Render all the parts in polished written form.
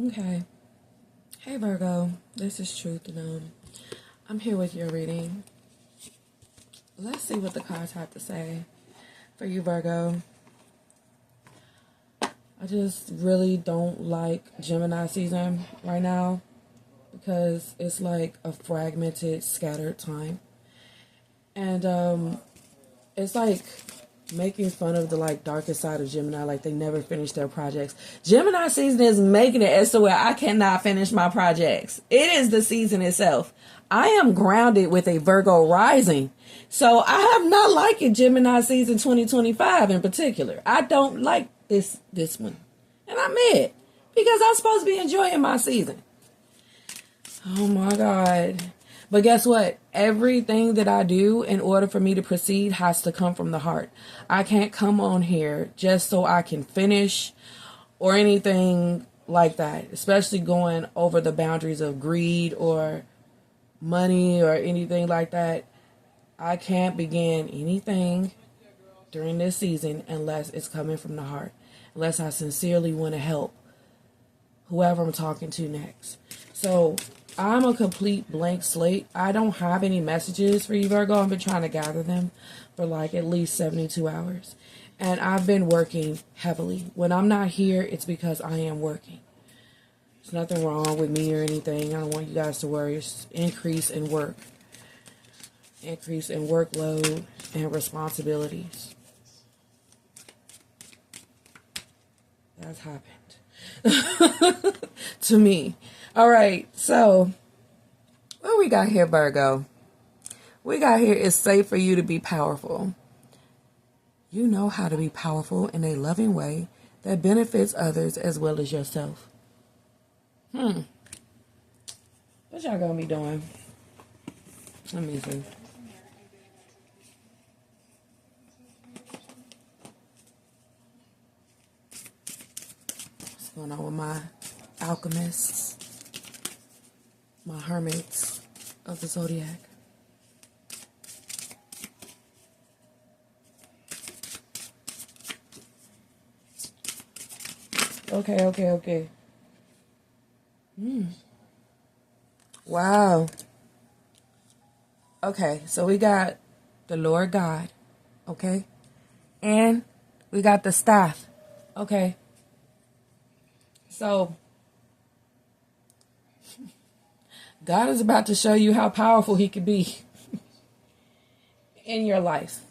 Okay. Hey Virgo, this is Truth, and I'm here with your reading. Let's see what the cards have to say for you, Virgo. I just really don't like Gemini season right now because it's like a fragmented, scattered time. And it's like making fun of the like darkest side of Gemini, like they never finish their projects. Gemini season is making it as to where I cannot finish my projects. It is the season itself. I am grounded with a Virgo rising. So I have not liked it Gemini season 2025 in particular. I don't like this one. And I'm mad because I'm supposed to be enjoying my season. Oh my God. But guess what? Everything that I do in order for me to proceed has to come from the heart. I can't come on here just so I can finish or anything like that, especially going over the boundaries of greed or money or anything like that. I can't begin anything during this season unless it's coming from the heart, unless I sincerely want to help whoever I'm talking to next. So I'm a complete blank slate. I don't have any messages for you, Virgo. I've been trying to gather them for like at least 72 hours. And I've been working heavily. When I'm not here, it's because I am working. There's nothing wrong with me or anything. I don't want you guys to worry. It's increase in work. Increase in workload and responsibilities. That's happened to me. All right, so what we got here, Virgo? We got here, it's safe for you to be powerful. You know how to be powerful in a loving way that benefits others as well as yourself. What y'all gonna be doing? Let me see. What's going on with my alchemists? My hermits of the zodiac. Okay. Wow. Okay, so we got the Lord God, okay? And we got the staff, okay? So God is about to show you how powerful he could be in your life,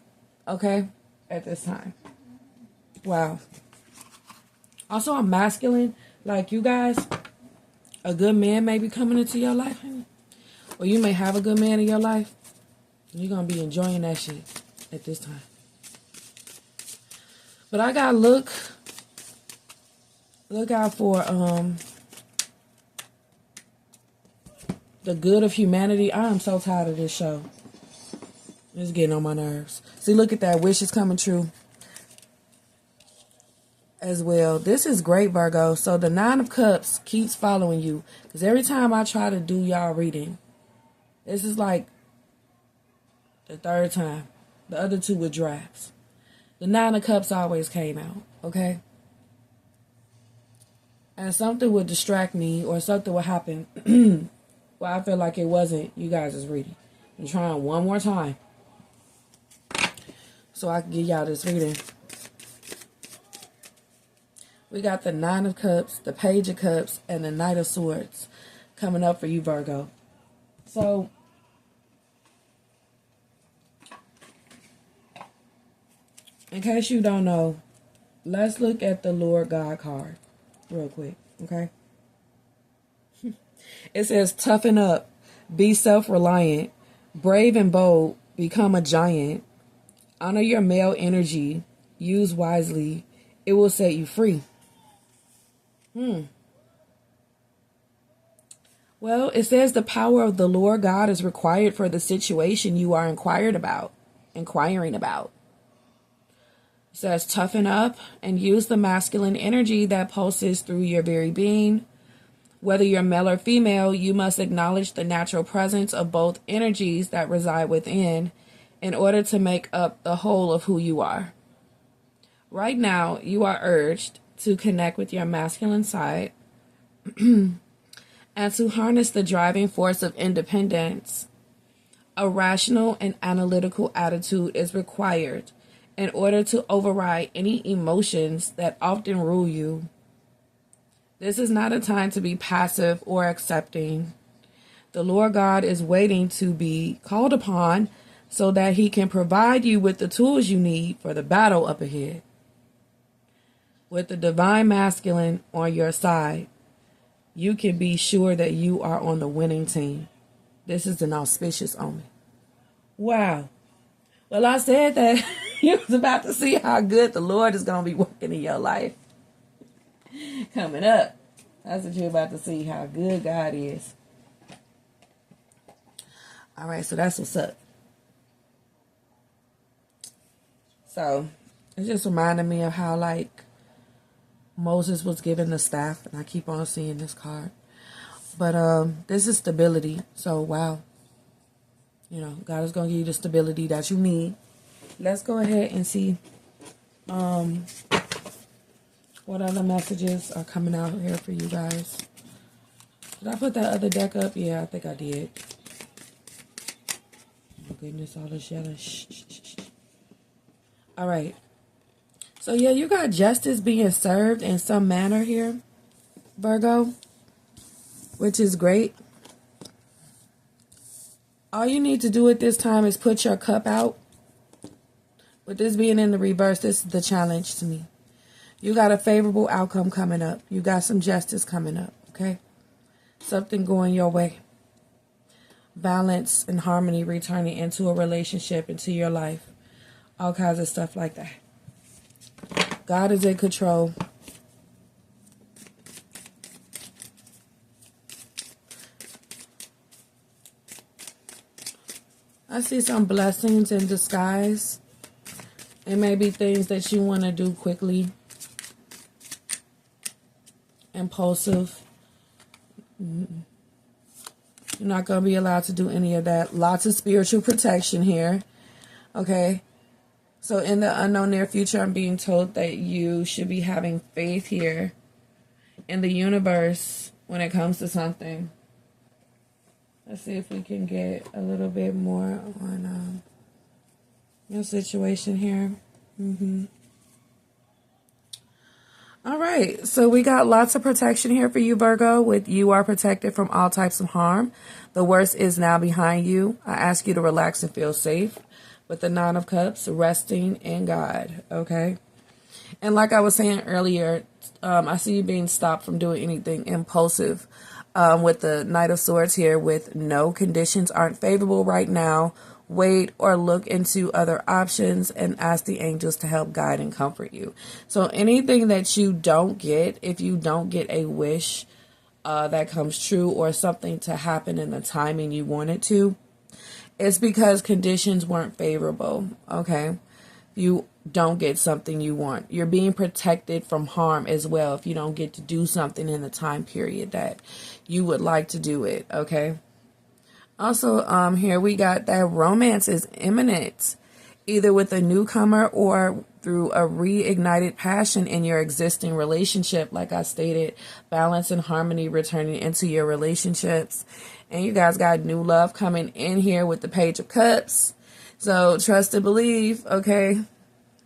okay, at this time. Wow. Also, I'm masculine. Like, you guys, a good man may be coming into your life, honey. Or you may have a good man in your life. And you're going to be enjoying that shit at this time. But I got to look out for the good of humanity. I am so tired of this show. It's getting on my nerves. See, look at that. Wish is coming true as well. This is great, Virgo. So the Nine of Cups keeps following you. Because every time I try to do y'all reading, this is like the third time. The other two were drafts. The Nine of Cups always came out. Okay? And something would distract me or something would happen. Well, I feel like it wasn't you guys' reading. I'm trying one more time so I can give y'all this reading. We got the Nine of Cups, the Page of Cups, and the Knight of Swords coming up for you, Virgo. So, in case you don't know, let's look at the Lord God card real quick, okay? It says, toughen up, be self-reliant, brave and bold, become a giant, honor your male energy, use wisely, it will set you free. Well, it says the power of the Lord God is required for the situation you are inquiring about. It says toughen up and use the masculine energy that pulses through your very being. Whether you're male or female, you must acknowledge the natural presence of both energies that reside within in order to make up the whole of who you are. Right now, you are urged to connect with your masculine side And to harness the driving force of independence, a rational and analytical attitude is required in order to override any emotions that often rule you. This is not a time to be passive or accepting. The Lord God is waiting to be called upon so that he can provide you with the tools you need for the battle up ahead. With the divine masculine on your side, you can be sure that you are on the winning team. This is an auspicious omen. Wow. Well, I said that you was about to see how good the Lord is going to be working in your life. Coming up. That's what you're about to see, how good God is. All right, so that's what's up. So, it just reminded me of how, like, Moses was given the staff, and I keep on seeing this card. But this is stability. So, wow. You know, God is going to give you the stability that you need. Let's go ahead and see what other messages are coming out here for you guys. Did I put that other deck up? Yeah, I think I did. Oh, goodness, all this yellow. Shh. All right. So, yeah, you got justice being served in some manner here, Virgo, which is great. All you need to do at this time is put your cup out. With this being in the reverse, this is the challenge to me. You got a favorable outcome coming up. You got some justice coming up, okay? Something going your way. Balance and harmony returning into a relationship, into your life. All kinds of stuff like that. God is in control. I see some blessings in disguise. It may be things that you want to do quickly. Impulsive. You're not going to be allowed to do any of that. Lots of spiritual protection here. Okay. So in the unknown near future, I'm being told that you should be having faith here in the universe when it comes to something. Let's see if we can get a little bit more on your situation here. All right, so we got lots of protection here for you, Virgo. With you are protected from all types of harm. The worst is now behind you. I ask you to relax and feel safe. With the Nine of Cups, resting in God, okay? And like I was saying earlier, I see you being stopped from doing anything impulsive. With the Knight of Swords here, with no conditions aren't favorable right now. Wait or look into other options and ask the angels to help guide and comfort you. So anything that you don't get, if you don't get a wish that comes true or something to happen in the timing you want it to, it's because conditions weren't favorable, okay? You don't get something you want. You're being protected from harm as well if you don't get to do something in the time period that you would like to do it, okay? Also, here we got that romance is imminent, either with a newcomer or through a reignited passion in your existing relationship. Like I stated, balance and harmony returning into your relationships. And you guys got new love coming in here with the Page of Cups. So trust and believe, okay?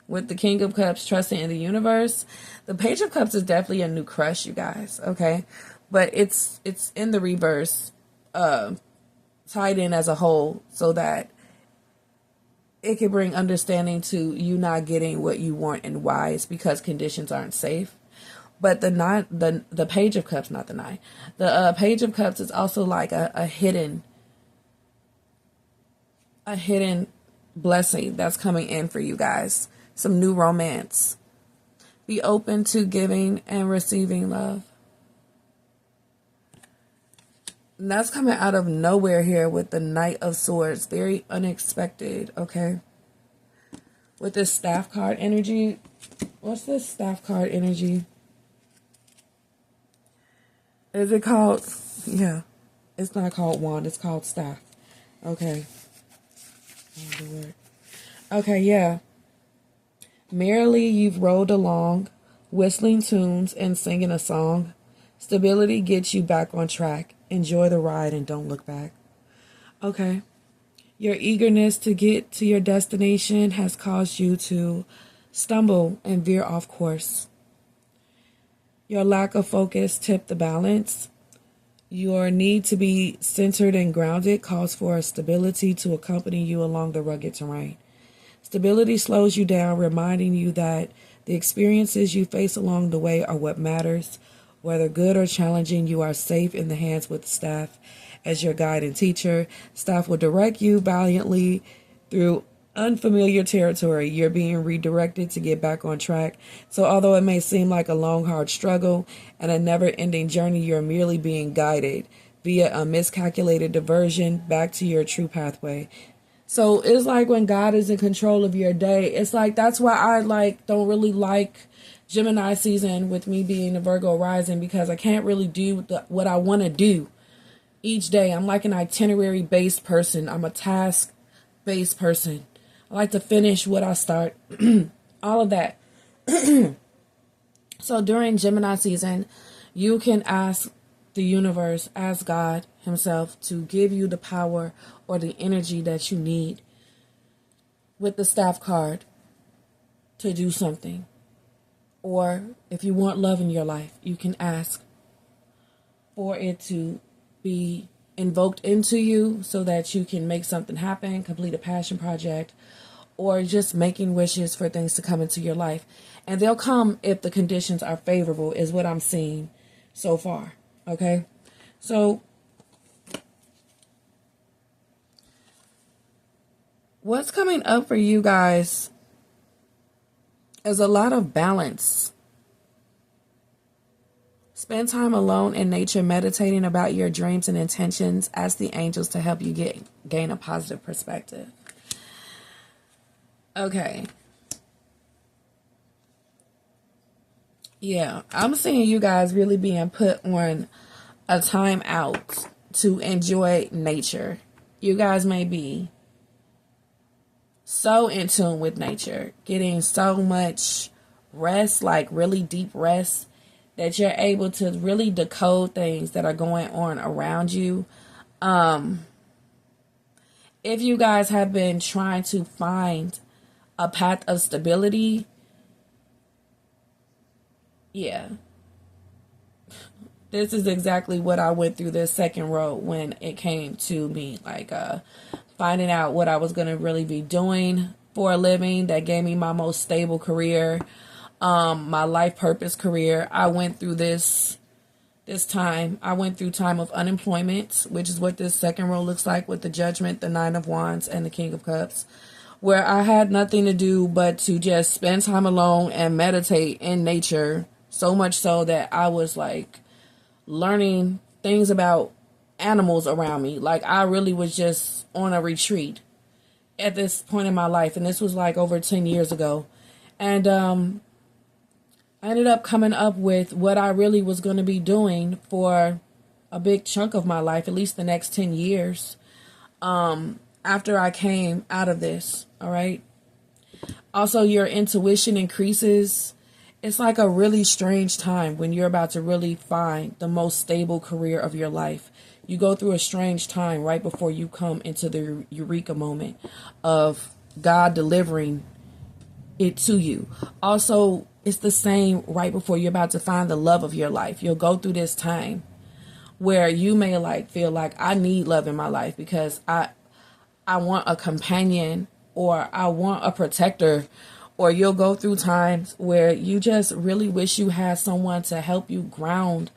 With the King of Cups, trusting in the universe. The Page of Cups is definitely a new crush, you guys, okay? But it's in the reverse, tied in as a whole, so that it can bring understanding to you not getting what you want and why. It's because conditions aren't safe. But the Page of Cups, not the Nine. The Page of Cups is also like a hidden blessing that's coming in for you guys. Some new romance. Be open to giving and receiving love. And that's coming out of nowhere here with the Knight of Swords. Very unexpected, okay? With this staff card energy. What's this staff card energy? Is it called? Yeah. It's not called wand. It's called staff. Okay. Okay, yeah. Merrily you've rolled along, whistling tunes and singing a song. Stability gets you back on track. Enjoy the ride and don't look back. Okay. Your eagerness to get to your destination has caused you to stumble and veer off course. Your lack of focus tipped the balance. Your need to be centered and grounded calls for stability to accompany you along the rugged terrain. Stability slows you down, reminding you that the experiences you face along the way are what matters. Whether good or challenging, you are safe in the hands with staff as your guide and teacher. Staff will direct you valiantly through unfamiliar territory. You're being redirected to get back on track. So although it may seem like a long, hard struggle and a never-ending journey, you're merely being guided via a miscalculated diversion back to your true pathway. So it's like when God is in control of your day, it's like that's why I don't really like Gemini season with me being a Virgo rising, because I can't really do what I want to do each day. I'm like an itinerary based person. I'm a task based person. I like to finish what I start. All of that. So during Gemini season, you can ask the universe, ask God himself to give you the power or the energy that you need with the staff card to do something. Or if you want love in your life, you can ask for it to be invoked into you so that you can make something happen, complete a passion project, or just making wishes for things to come into your life. And they'll come if the conditions are favorable, is what I'm seeing so far. Okay? So what's coming up for you guys is a lot of balance. Spend time alone in nature, meditating about your dreams and intentions. Ask the angels to help you gain a positive perspective. Okay. Yeah, I'm seeing you guys really being put on a time out to enjoy nature. You guys may be so in tune with nature, getting so much rest, like really deep rest, that you're able to really decode things that are going on around you. If you guys have been trying to find a path of stability, yeah, this is exactly what I went through this second row when it came to me, finding out what I was going to really be doing for a living that gave me my most stable career, my life purpose career. I went through this time. I went through time of unemployment, which is what this second row looks like with the Judgment, the Nine of Wands, and the King of Cups, where I had nothing to do but to just spend time alone and meditate in nature, so much so that I was learning things about animals around me. I really was just on a retreat at this point in my life, and this was over 10 years ago. And I ended up coming up with what I really was going to be doing for a big chunk of my life, at least the next 10 years, after I came out of this. All right. Also, your intuition increases. It's like a really strange time when you're about to really find the most stable career of your life. You go through a strange time right before you come into the eureka moment of God delivering it to you. Also, it's the same right before you're about to find the love of your life. You'll go through this time where you may feel like I need love in my life because I want a companion, or I want a protector. Or you'll go through times where you just really wish you had someone to help you ground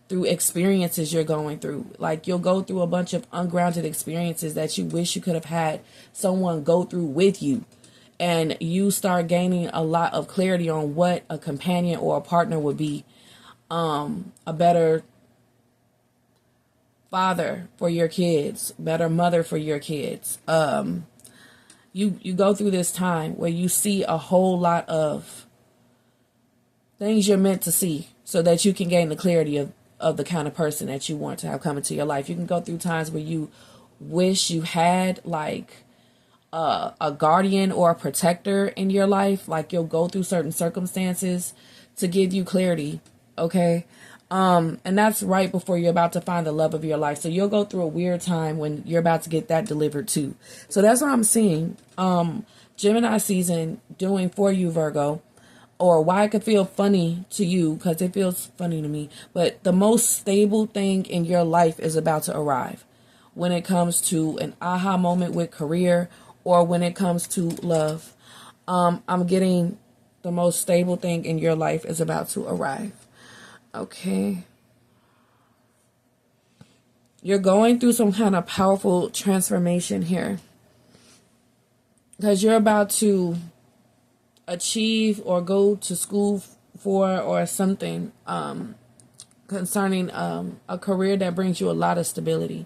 through experiences you're going through. You'll go through a bunch of ungrounded experiences that you wish you could have had someone go through with you. And you start gaining a lot of clarity on what a companion or a partner would be. A better father for your kids, better mother for your kids. You go through this time where you see a whole lot of things you're meant to see so that you can gain the clarity of the kind of person that you want to have come into your life. You can go through times where you wish you had a guardian or a protector in your life. You'll go through certain circumstances to give you clarity. Okay. And that's right before you're about to find the love of your life. So you'll go through a weird time when you're about to get that delivered too. So that's what I'm seeing. Gemini season doing for you, Virgo, or why it could feel funny to you, because it feels funny to me. But the most stable thing in your life is about to arrive when it comes to an aha moment with career or when it comes to love. I'm getting the most stable thing in your life is about to arrive. Okay. You're going through some kind of powerful transformation here, because you're about to achieve or go to school for or something concerning a career that brings you a lot of stability.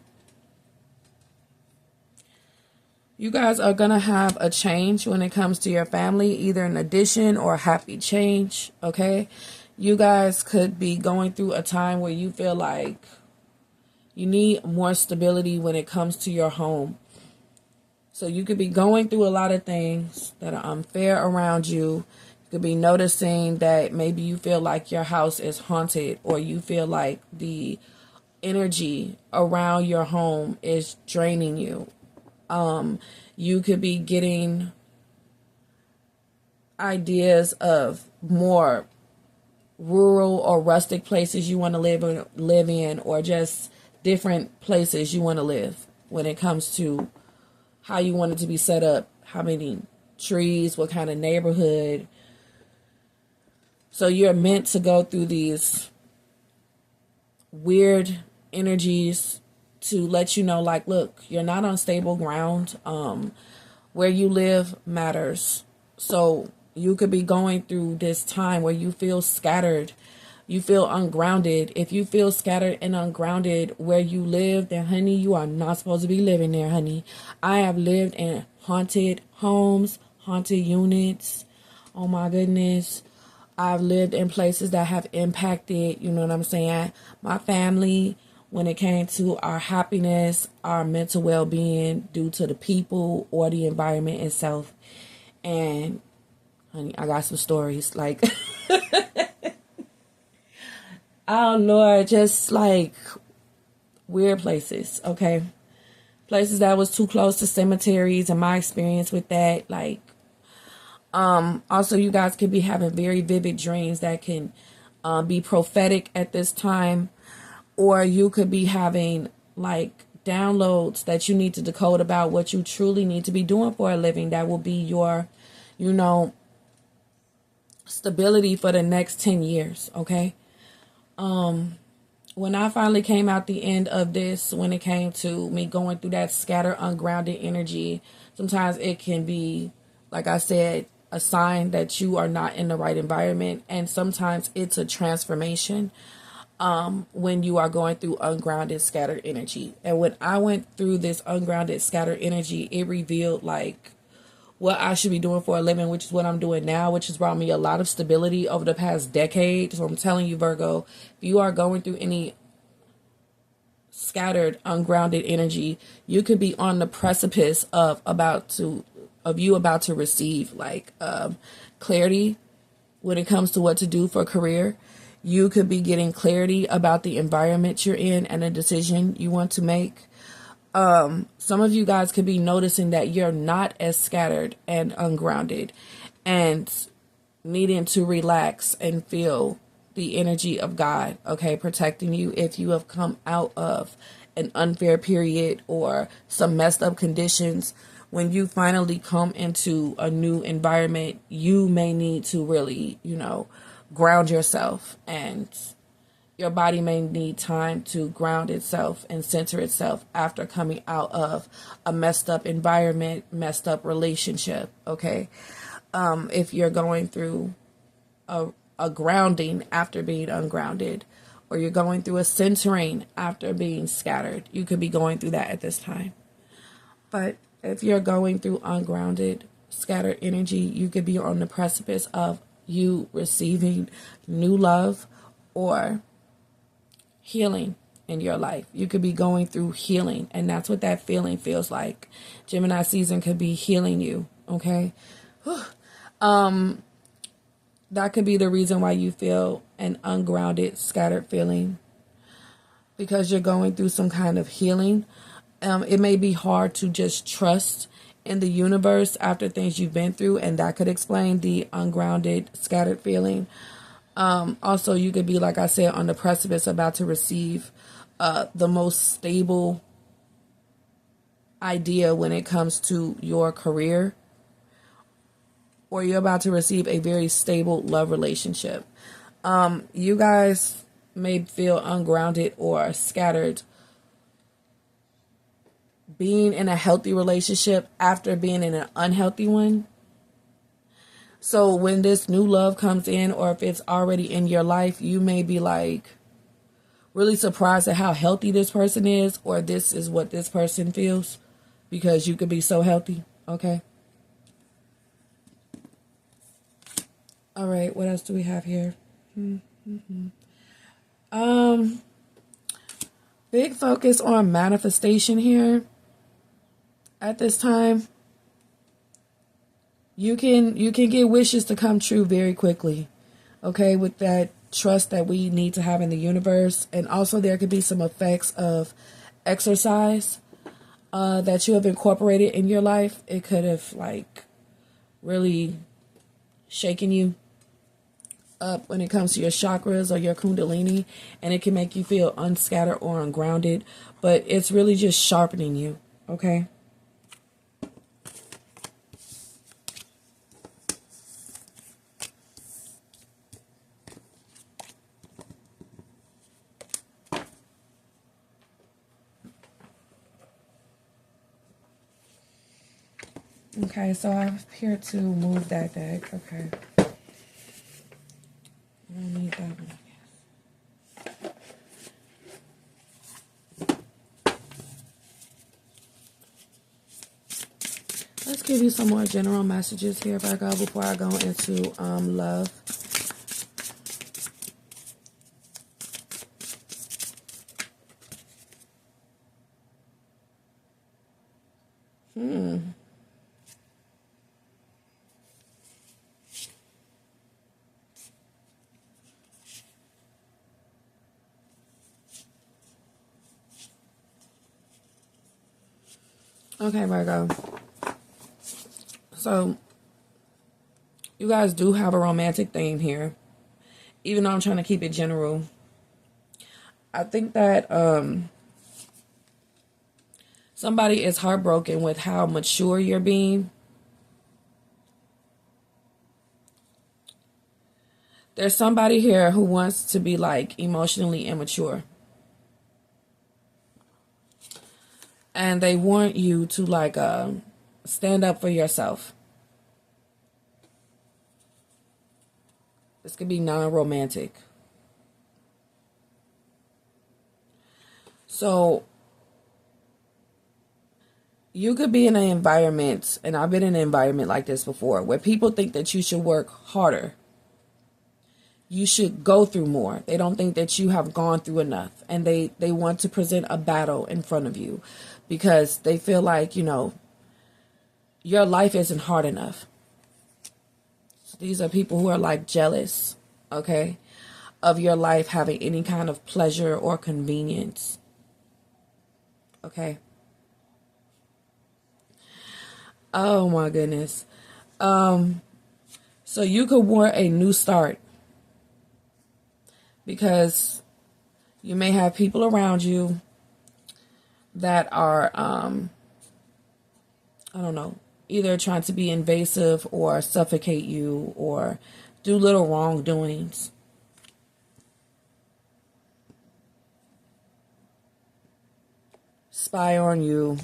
You guys are going to have a change when it comes to your family, either an addition or a happy change, okay? You guys could be going through a time where you feel like you need more stability when it comes to your home. So you could be going through a lot of things that are unfair around you. You could be noticing that maybe you feel like your house is haunted, or you feel like the energy around your home is draining you. You could be getting ideas of more rural or rustic places you want to live in, or just different places you want to live when it comes to how you want it to be set up, how many trees, what kind of neighborhood. So you're meant to go through these weird energies to let you know, like, look, you're not on stable ground. Where you live matters. So you could be going through this time where you feel scattered, you feel ungrounded. If you feel scattered and ungrounded where you live, then honey, you are not supposed to be living there, honey. I have lived in haunted homes, haunted units. Oh my goodness. I've lived in places that have impacted, you know what I'm saying, my family when it came to our happiness, our mental well-being due to the people or the environment itself. And honey, I got some stories like oh Lord, just like weird places, okay? Places that was too close to cemeteries, and my experience with that, like, also you guys could be having very vivid dreams that can be prophetic at this time, or you could be having like downloads that you need to decode about what you truly need to be doing for a living. That will be your, you know, stability for the next 10 years, okay? When I finally came out the end of this, when it came to me going through that scattered, ungrounded energy, sometimes it can be, like I said, a sign that you are not in the right environment. And sometimes it's a transformation when you are going through ungrounded, scattered energy. And when I went through this ungrounded, scattered energy, it revealed like what I should be doing for a living, which is what I'm doing now, which has brought me a lot of stability over the past decade. So I'm telling you, Virgo, if you are going through any scattered, ungrounded energy, you could be on the precipice of you about to receive like clarity when it comes to what to do for a career. You could be getting clarity about the environment you're in and a decision you want to make. Some of you guys could be noticing that you're not as scattered and ungrounded and needing to relax and feel the energy of God, okay, protecting you if you have come out of an unfair period or some messed up conditions. When you finally come into a new environment, you may need to really, you know, ground yourself, and your body may need time to ground itself and center itself after coming out of a messed up environment, messed up relationship, okay? If you're going through a grounding after being ungrounded, or you're going through a centering after being scattered, you could be going through that at this time. But if you're going through ungrounded, scattered energy, you could be on the precipice of you receiving new love or healing in your life. You could be going through healing, and that's what that feeling feels like. Gemini season could be healing you, okay? That could be the reason why you feel an ungrounded, scattered feeling because you're going through some kind of healing. It may be hard to just trust in the universe after things you've been through, and that could explain the ungrounded, scattered feeling. Also, you could be, like I said, on the precipice about to receive the most stable idea when it comes to your career, or you're about to receive a very stable love relationship. You guys may feel ungrounded or scattered being in a healthy relationship after being in an unhealthy one. So when this new love comes in, or if it's already in your life, you may be like really surprised at how healthy this person is, or this is what this person feels, because you could be so healthy. Okay. All right. What else do we have here? Big focus on manifestation here. At this time, you can get wishes to come true very quickly. Okay, with that trust that we need to have in the universe. And also there could be some effects of exercise that you have incorporated in your life. It could have like really shaken you up when it comes to your chakras or your kundalini, and it can make you feel unscattered or ungrounded, but it's really just sharpening you. Okay. Okay, so I'm here to move that deck. Okay. I don't need that one, I guess. Let's give you some more general messages here, Virgo, before I go into love. Okay, Virgo. So, you guys do have a romantic theme here. Even though I'm trying to keep it general. I think that somebody is heartbroken with how mature you're being. There's somebody here who wants to be like emotionally immature. And they want you to like stand up for yourself. This could be non-romantic. So you could be in an environment, and I've been in an environment like this before, where people think that you should work harder. You should go through more. They don't think that you have gone through enough. And they want to present a battle in front of you because they feel like, you know, your life isn't hard enough. So these are people who are like jealous, okay, of your life having any kind of pleasure or convenience. Okay. Oh my goodness. So you could want a new start. Because you may have people around you that are, I don't know, either trying to be invasive or suffocate you or do little wrongdoings. Spy on you.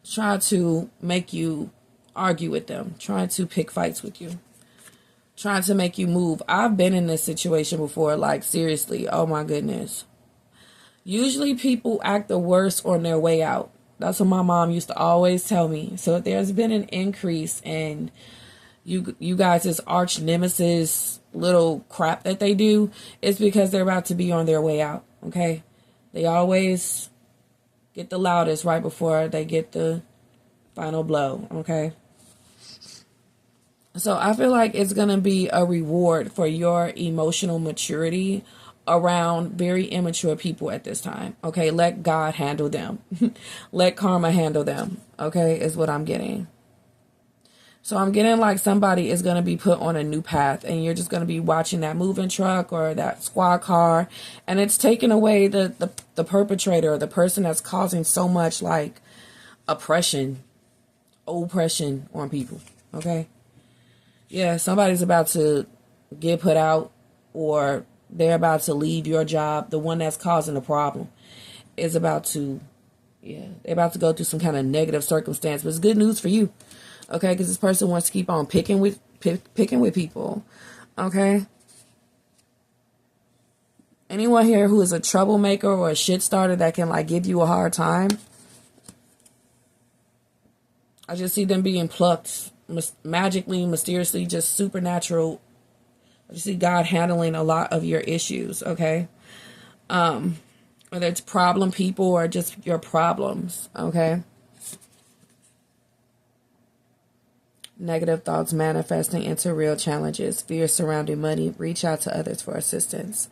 Try to make you argue with them. Try to pick fights with you. Trying to make you move. I've been in this situation before, like seriously, oh my goodness. Usually people act the worst on their way out. That's what my mom used to always tell me. So if there's been an increase in you guys' arch nemesis little crap that they do, it's because they're about to be on their way out, okay? They always get the loudest right before they get the final blow, okay? So I feel like it's going to be a reward for your emotional maturity around very immature people at this time. Okay, let God handle them. Let karma handle them. Okay, is what I'm getting. So I'm getting like somebody is going to be put on a new path, and you're just going to be watching that moving truck or that squad car, and it's taking away the perpetrator or the person that's causing so much like oppression on people. Okay. Yeah, somebody's about to get put out, or they're about to leave your job. The one that's causing the problem is about to, yeah, they're about to go through some kind of negative circumstance. But it's good news for you, okay? Because this person wants to keep on picking with people, okay? Anyone here who is a troublemaker or a shit starter that can like give you a hard time, I just see them being plucked magically, mysteriously, just supernatural. I just see God handling a lot of your issues, okay? Whether it's problem people or just your problems, okay? Negative thoughts manifesting into real challenges, fear surrounding money, reach out to others for assistance.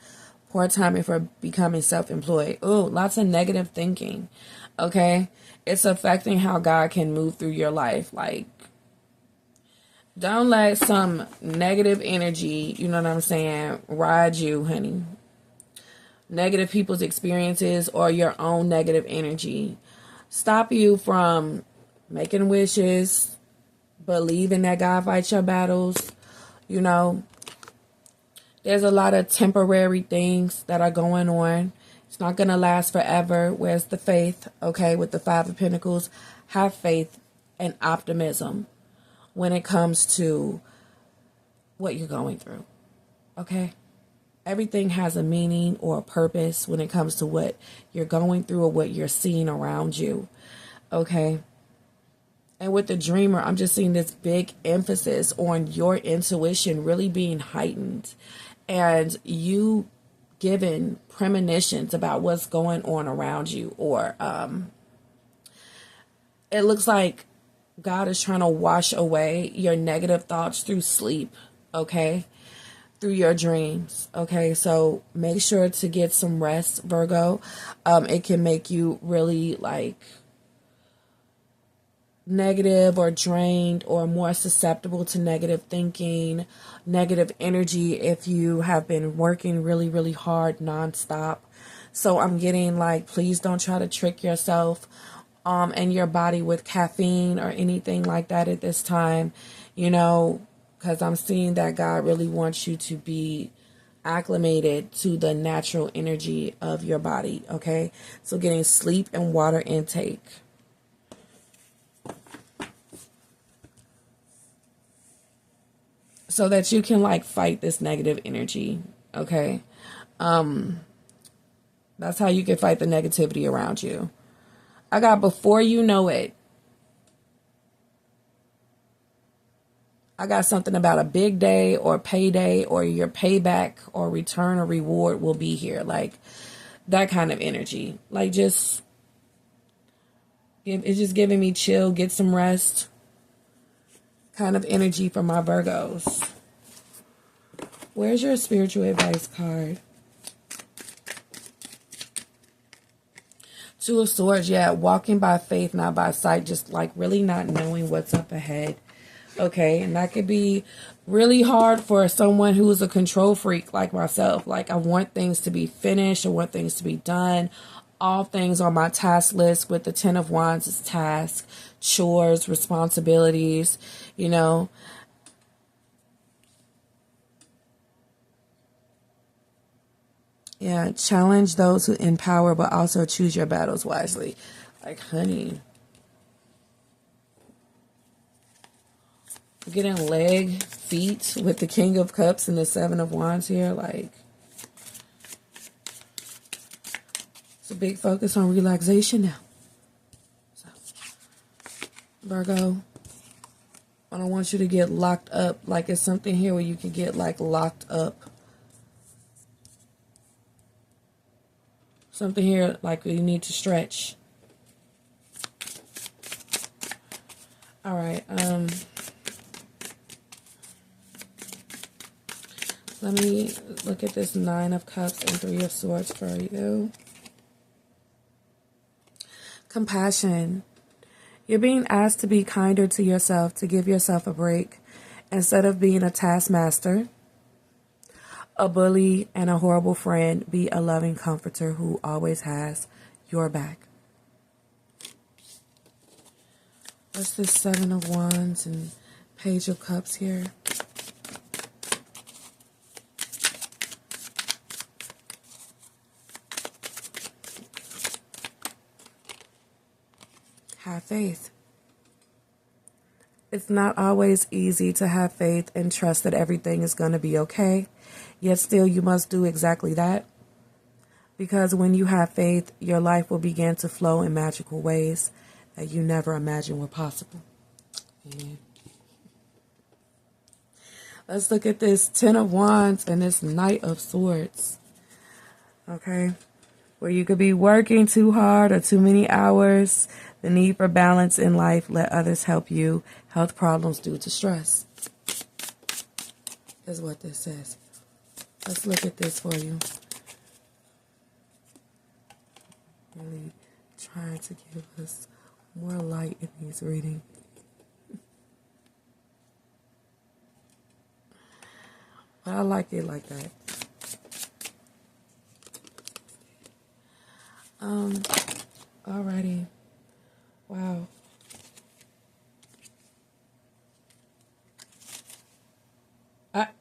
Poor timing for becoming self-employed. Ooh, lots of negative thinking, okay? It's affecting how God can move through your life. Like, don't let some negative energy, you know what I'm saying, ride you, honey. Negative people's experiences or your own negative energy stop you from making wishes, believing that God fights your battles. You know, there's a lot of temporary things that are going on. It's not going to last forever. Where's the faith? Okay, with the Five of Pentacles, have faith and optimism when it comes to what you're going through. Okay? Everything has a meaning or a purpose when it comes to what you're going through or what you're seeing around you. Okay? And with the dreamer, I'm just seeing this big emphasis on your intuition really being heightened. And you given premonitions about what's going on around you. Or it looks like God is trying to wash away your negative thoughts through sleep, okay? Through your dreams, okay? So make sure to get some rest, Virgo. It can make you really like negative or drained or more susceptible to negative thinking, negative energy if you have been working really, really hard nonstop. So I'm getting like, please don't try to trick yourself and your body with caffeine or anything like that at this time, you know, because I'm seeing that God really wants you to be acclimated to the natural energy of your body, okay? So getting sleep and water intake. So that you can like fight this negative energy, okay? That's how you can fight the negativity around you. I got before you know it. I got something about a big day or payday or your payback or return or reward will be here. Like that kind of energy. Like it's just giving me chill, get some rest kind of energy for my Virgos. Where's your spiritual advice card? Two of Swords, yeah, walking by faith, not by sight, just like really not knowing what's up ahead. Okay, and that could be really hard for someone who is a control freak like myself. Like I want things to be finished, I want things to be done. All things on my task list with the Ten of Wands is task, chores, responsibilities, you know. Yeah, challenge those who in power, but also choose your battles wisely. Like, honey. Getting leg, feet with the King of Cups and the Seven of Wands here. Like, it's a big focus on relaxation now. So, Virgo, I don't want you to get locked up. Like, it's something here where you can get, like, locked up. Something here, like, you need to stretch. All right. Let me look at this Nine of Cups and Three of Swords for you. Compassion. You're being asked to be kinder to yourself, to give yourself a break. Instead of being a taskmaster, a bully, and a horrible friend, be a loving comforter who always has your back. What's this Seven of Wands and Page of Cups here? Have faith. It's not always easy to have faith and trust that everything is going to be okay. Yet still you must do exactly that. Because when you have faith, your life will begin to flow in magical ways that you never imagined were possible. Amen. Let's look at this Ten of Wands and this Knight of Swords. Okay. Where you could be working too hard or too many hours. The need for balance in life. Let others help you. Health problems due to stress is what this says. Let's look at this for you. Really trying to give us more light in these readings. But I like it like that. Alrighty. Wow. That's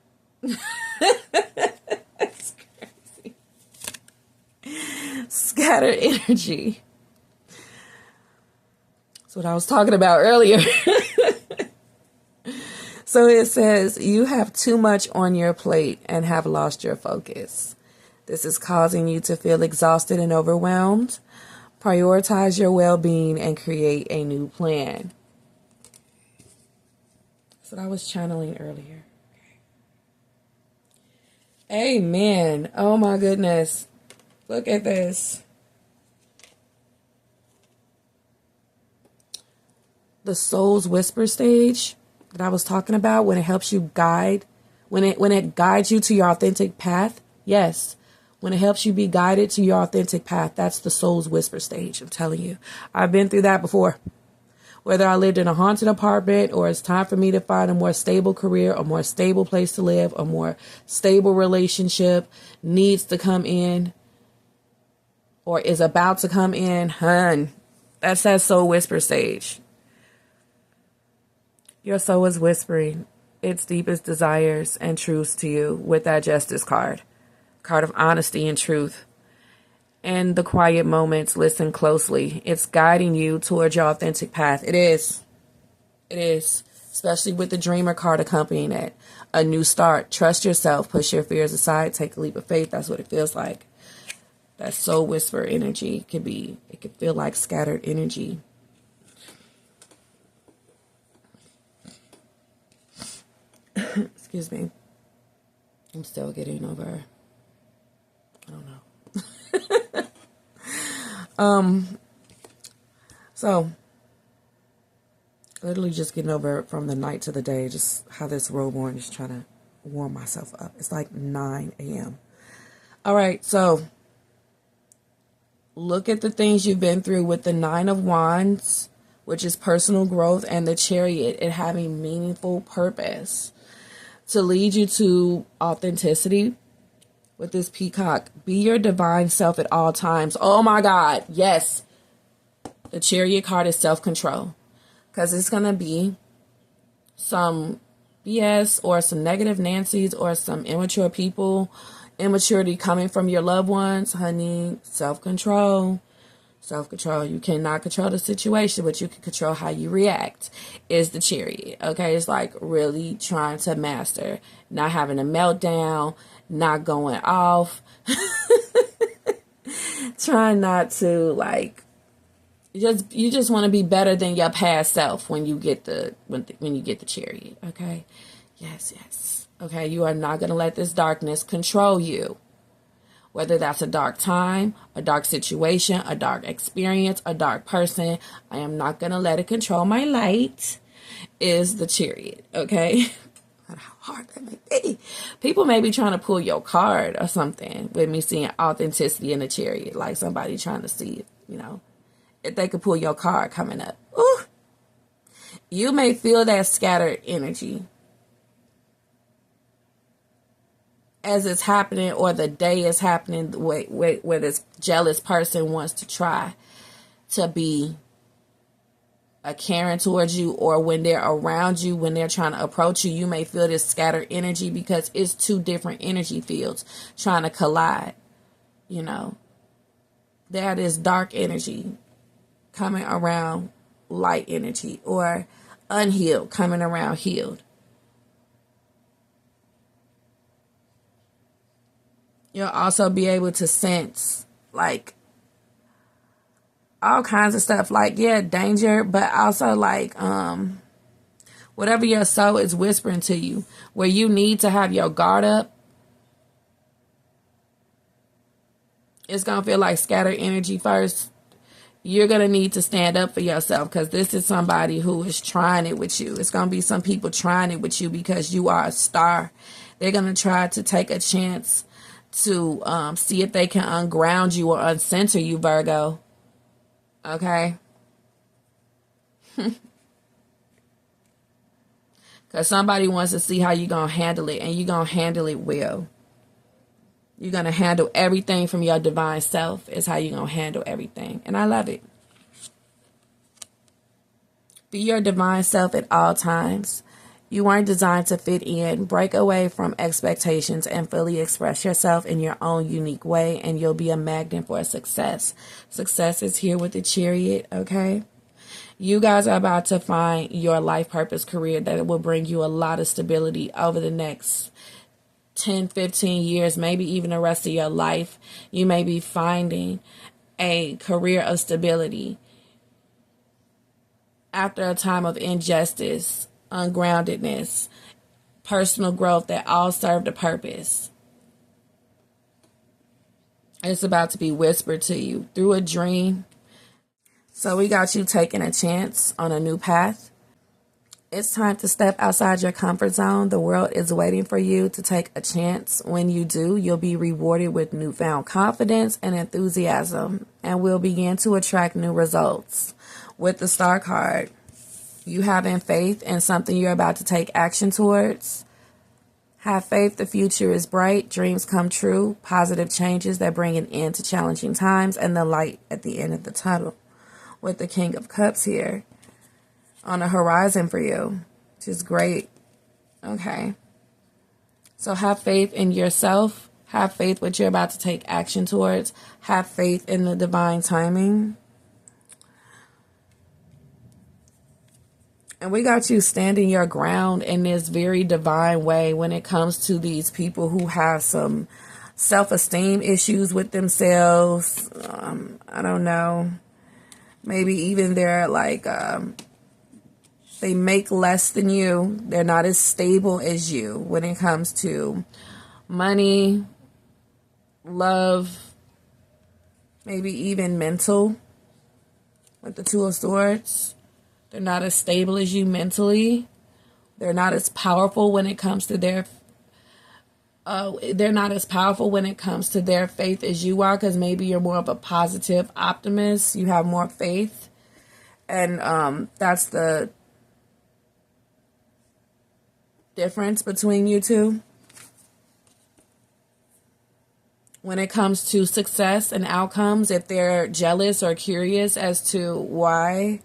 crazy. Scattered energy. That's what I was talking about earlier. So it says, you have too much on your plate and have lost your focus. This is causing you to feel exhausted and overwhelmed. Prioritize your well-being and create a new plan. That's what I was channeling earlier. Okay. Amen. Oh my goodness. Look at this. The soul's whisper stage that I was talking about, when it helps you guide, when it guides you to your authentic path. Yes. When it helps you be guided to your authentic path, that's the soul's whisper stage. I'm telling you, I've been through that before. Whether I lived in a haunted apartment, or it's time for me to find a more stable career, a more stable place to live, a more stable relationship needs to come in or is about to come in, hun. That's that soul whisper stage. Your soul is whispering its deepest desires and truths to you with that Justice card. Card of honesty and truth. In the quiet moments, listen closely. It's guiding you towards your authentic path. It is. It is. Especially with the Dreamer card accompanying it. A new start. Trust yourself. Push your fears aside. Take a leap of faith. That's what it feels like. That soul whisper energy it could feel like scattered energy. Excuse me. I'm still getting over, I don't know. So literally just getting over it from the night to the day, just how this robe on is trying to warm myself up. It's like 9 a.m. All right, so look at the things you've been through with the Nine of Wands, which is personal growth, and the Chariot, it having meaningful purpose to lead you to authenticity. With this Peacock, be your divine self at all times. Oh my God, yes. The Chariot card is self-control, because it's going to be some BS or some negative Nancy's or some immature people, immaturity coming from your loved ones. Honey, self-control. Self-control. You cannot control the situation, but you can control how you react, is the Chariot. Okay, it's like really trying to master, not having a meltdown, not going off, trying not to like, you just want to be better than your past self when you get the Chariot. Okay, yes. Okay, you are not going to let this darkness control you. Whether that's a dark time, a dark situation, a dark experience, a dark person, I am not going to let it control my light, is the Chariot, okay? matter how hard that may be. People may be trying to pull your card or something with me seeing authenticity in the chariot. Like somebody trying to see, if they could pull your card coming up. Ooh. You may feel that scattered energy as it's happening, or the day is happening, where this jealous person wants to try to be a Karen towards you, or when they're around you, when they're trying to approach you, you may feel this scattered energy because it's two different energy fields trying to collide. There is dark energy coming around light energy, or unhealed coming around healed. You'll also be able to sense like all kinds of stuff, like, yeah, danger, but also like whatever your soul is whispering to you, where you need to have your guard up. It's going to feel like scattered energy first. You're going to need to stand up for yourself, because this is somebody who is trying it with you. It's going to be some people trying it with you because you are a star. They're going to try to take a chance to see if they can unground you or uncenter you, Virgo. Okay? Because somebody wants to see how you're going to handle it, and you're going to handle it well. You're going to handle everything from your divine self is how you're going to handle everything. And I love it. Be your divine self at all times. You weren't designed to fit in. Break away from expectations and fully express yourself in your own unique way, and you'll be a magnet for success. Success is here with the Chariot, okay? You guys are about to find your life purpose career that will bring you a lot of stability over the next 10, 15 years, maybe even the rest of your life. You may be finding a career of stability after a time of injustice, ungroundedness, personal growth that all served a purpose. It's about to be whispered to you through a dream. So we got you taking a chance on a new path. It's time to step outside your comfort zone. The world is waiting for you to take a chance. When you do, you'll be rewarded with newfound confidence and enthusiasm, and will begin to attract new results. With the Star card, you having faith in something you're about to take action towards. Have faith, the future is bright, dreams come true, positive changes that bring an end to challenging times, and the light at the end of the tunnel. With the King of Cups here on the horizon for you, which is great. Okay. So have faith in yourself. Have faith what you're about to take action towards. Have faith in the divine timing. And we got you standing your ground in this very divine way when it comes to these people who have some self-esteem issues with themselves. I don't know. Maybe even they're like, they make less than you. They're not as stable as you when it comes to money, love, maybe even mental. With the Two of Swords, they're not as stable as you mentally. They're not as powerful when it comes to their faith as you are, because maybe you're more of a positive optimist. You have more faith, and that's the difference between you two. When it comes to success and outcomes, if they're jealous or curious as to why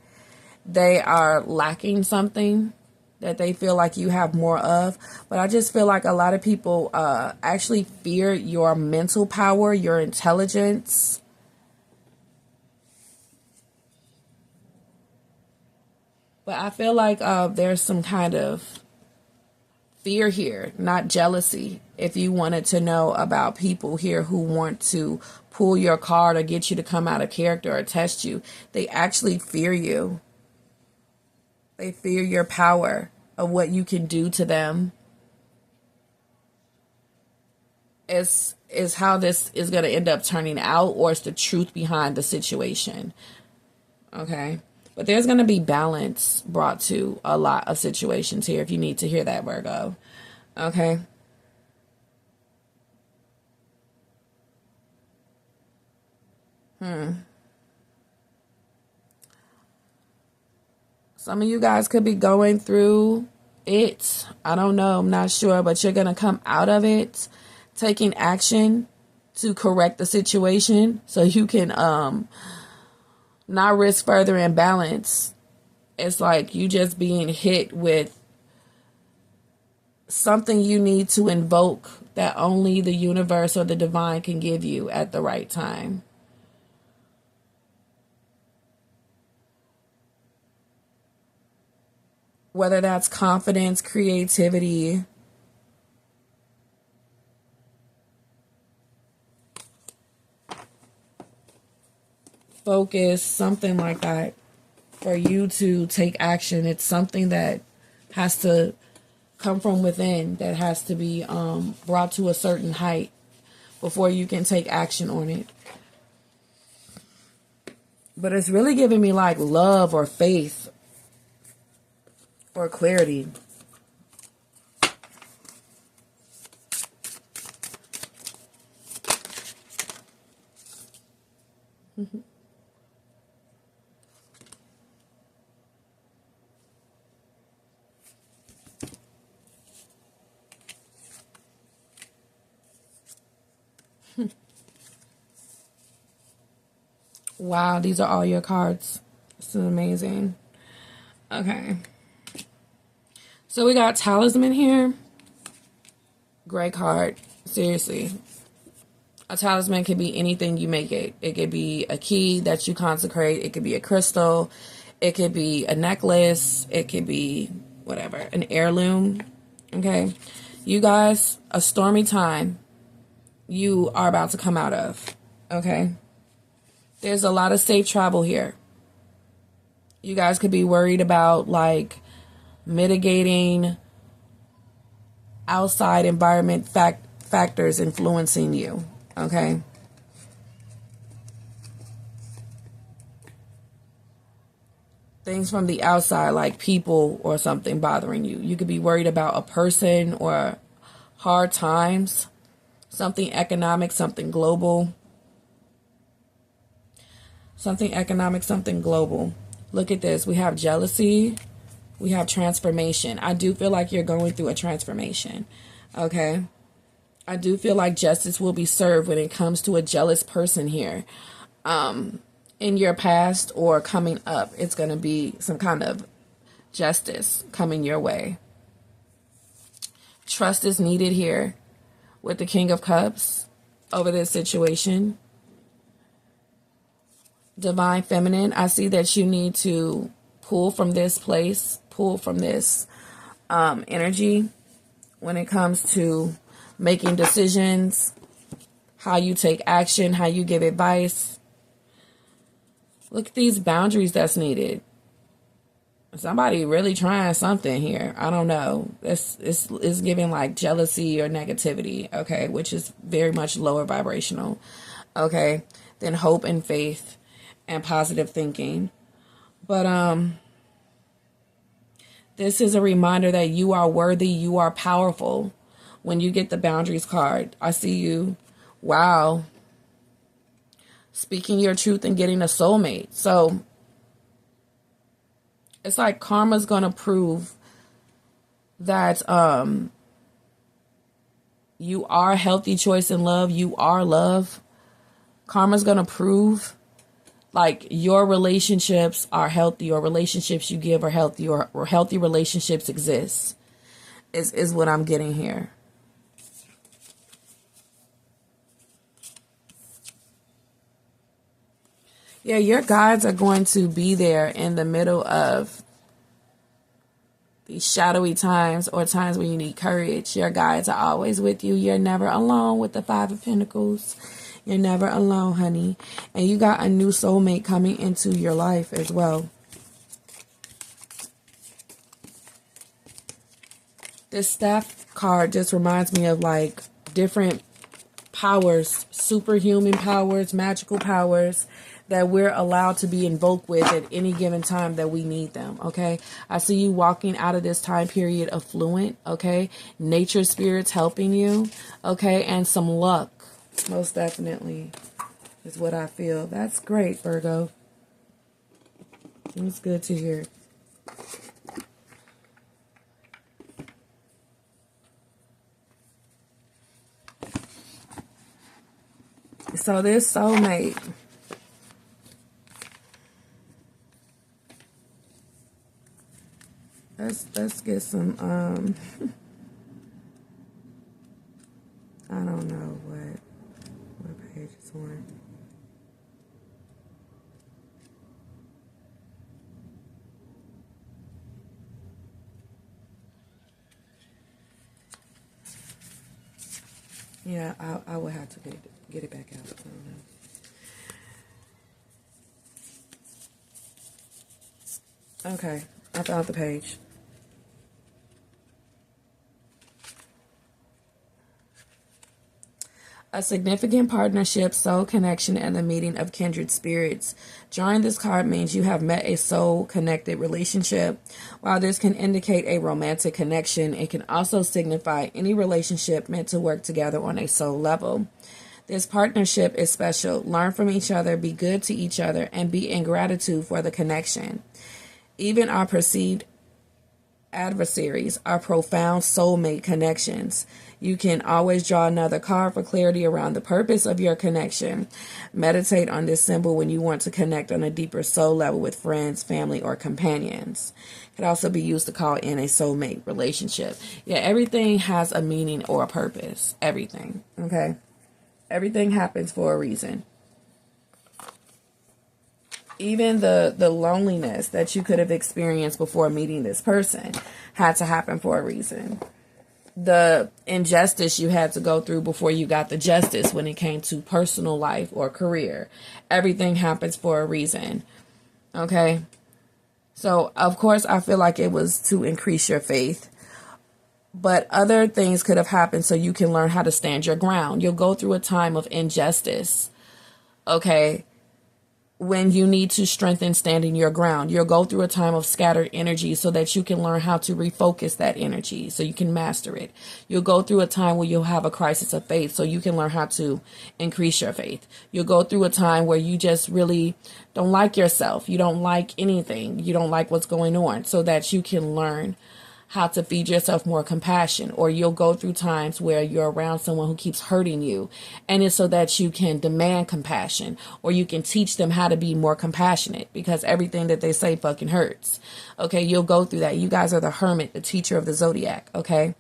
they are lacking something that they feel like you have more of. But I just feel like a lot of people actually fear your mental power, your intelligence. But I feel like there's some kind of fear here, not jealousy. If you wanted to know about people here who want to pull your card or get you to come out of character or test you, they actually fear you. They fear your power of what you can do to them. Is how this is going to end up turning out, or it's the truth behind the situation. Okay. But there's going to be balance brought to a lot of situations here if you need to hear that, Virgo. Okay? Some of you guys could be going through it. I don't know. I'm not sure. But you're going to come out of it taking action to correct the situation so you can not risk further imbalance. It's like you just being hit with something you need to invoke that only the universe or the divine can give you at the right time. Whether that's confidence, creativity, focus, something like that, for you to take action. It's something that has to come from within, that has to be brought to a certain height before you can take action on it. But it's really giving me like love or faith or clarity. Wow, these are all your cards. This is amazing. Okay. So we got talisman here. Great card. Seriously. A talisman could be anything you make it. It could be a key that you consecrate. It could be a crystal. It could be a necklace. It could be whatever. An heirloom. Okay. You guys, a stormy time you are about to come out of. Okay. There's a lot of safe travel here. You guys could be worried about like mitigating outside environment factors influencing you. Okay. Things from the outside, like people or something bothering you. You could be worried about a person or hard times, something economic, something global. Something economic, something global. Look at this. We have jealousy. We have transformation. I do feel like you're going through a transformation. Okay. I do feel like justice will be served when it comes to a jealous person here. In your past or coming up, it's going to be some kind of justice coming your way. Trust is needed here with the King of Cups over this situation. Divine Feminine, I see that you need to pull from this place, pull from this energy when it comes to making decisions, how you take action, how you give advice. Look at these boundaries that's needed. Somebody really trying something here. I don't know. It's giving like jealousy or negativity, okay, which is very much lower vibrational, okay, than hope and faith and positive thinking. But this is a reminder that you are worthy, you are powerful. When you get the boundaries card, I see you, wow, speaking your truth and getting a soulmate. So it's like karma's going to prove that you are a healthy choice in love. You are love. Karma's going to prove like your relationships are healthy, or relationships you give are healthy, or healthy relationships exist is what I'm getting here. Yeah, your guides are going to be there in the middle of these shadowy times or times when you need courage. Your guides are always with you. You're never alone with the Five of Pentacles. You're never alone, honey. And you got a new soulmate coming into your life as well. This staff card just reminds me of like different powers, superhuman powers, magical powers that we're allowed to be invoked with at any given time that we need them, okay? I see you walking out of this time period affluent, okay? Nature spirits helping you, okay? And some luck, most definitely, is what I feel. That's great, Virgo. It's good to hear. So this soulmate, let's get some I don't know what page it's on. Yeah, I will have to get it back out. I don't know. Okay, I found the page. A significant partnership, soul connection, and the meeting of kindred spirits. Drawing this card means you have met a soul-connected relationship. While this can indicate a romantic connection, it can also signify any relationship meant to work together on a soul level. This partnership is special. Learn from each other, be good to each other, and be in gratitude for the connection. Even our perceived adversaries are profound soulmate connections. You can always draw another card for clarity around the purpose of your connection. Meditate on this symbol when you want to connect on a deeper soul level with friends, family, or companions. It can also be used to call in a soulmate relationship. Yeah, everything has a meaning or a purpose. Everything. Okay? Everything happens for a reason. Even the loneliness that you could have experienced before meeting this person had to happen for a reason. The injustice you had to go through before you got the justice when it came to personal life or career. Everything happens for a reason. Okay? So, of course, I feel like it was to increase your faith. But other things could have happened so you can learn how to stand your ground. You'll go through a time of injustice. Okay? When you need to strengthen standing your ground. You'll go through a time of scattered energy so that you can learn how to refocus that energy so you can master it. You'll go through a time where you'll have a crisis of faith so you can learn how to increase your faith. You'll go through a time where you just really don't like yourself. You don't like anything. You don't like what's going on so that you can learn how to feed yourself more compassion. Or you'll go through times where you're around someone who keeps hurting you, and it's so that you can demand compassion, or you can teach them how to be more compassionate, because everything that they say fucking hurts. Okay, you'll go through that. You guys are the hermit, the teacher of the zodiac. Okay,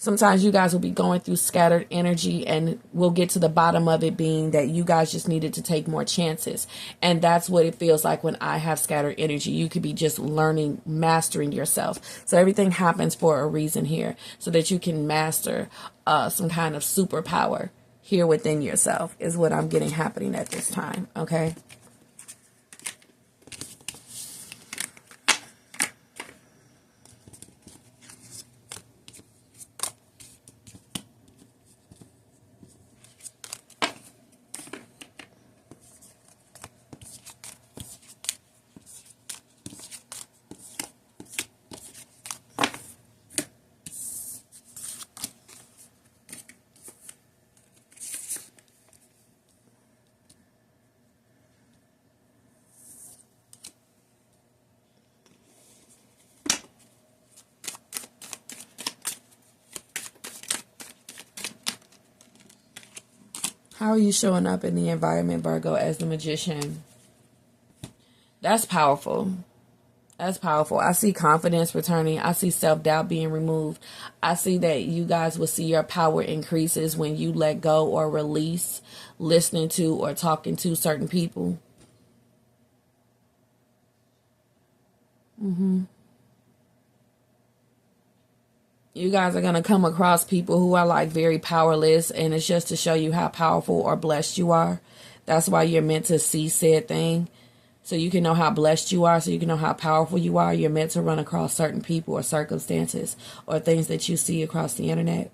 sometimes you guys will be going through scattered energy, and we'll get to the bottom of it being that you guys just needed to take more chances. And that's what it feels like when I have scattered energy. You could be just learning, mastering yourself. So everything happens for a reason here, so that you can master some kind of superpower here within yourself is what I'm getting happening at this time. Okay. How are you showing up in the environment, Virgo, as the magician? That's powerful. That's powerful. I see confidence returning. I see self-doubt being removed. I see that you guys will see your power increases when you let go or release listening to or talking to certain people. You guys are going to come across people who are like very powerless, and it's just to show you how powerful or blessed you are. That's why you're meant to see said thing. So you can know how blessed you are, so you can know how powerful you are. You're meant to run across certain people or circumstances or things that you see across the internet.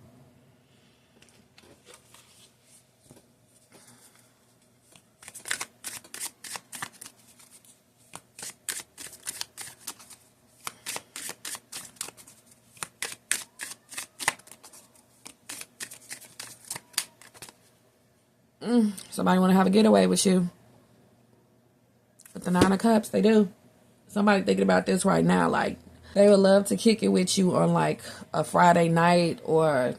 Somebody want to have a getaway with you. With the Nine of Cups, they do. Somebody thinking about this right now, like they would love to kick it with you on like a Friday night or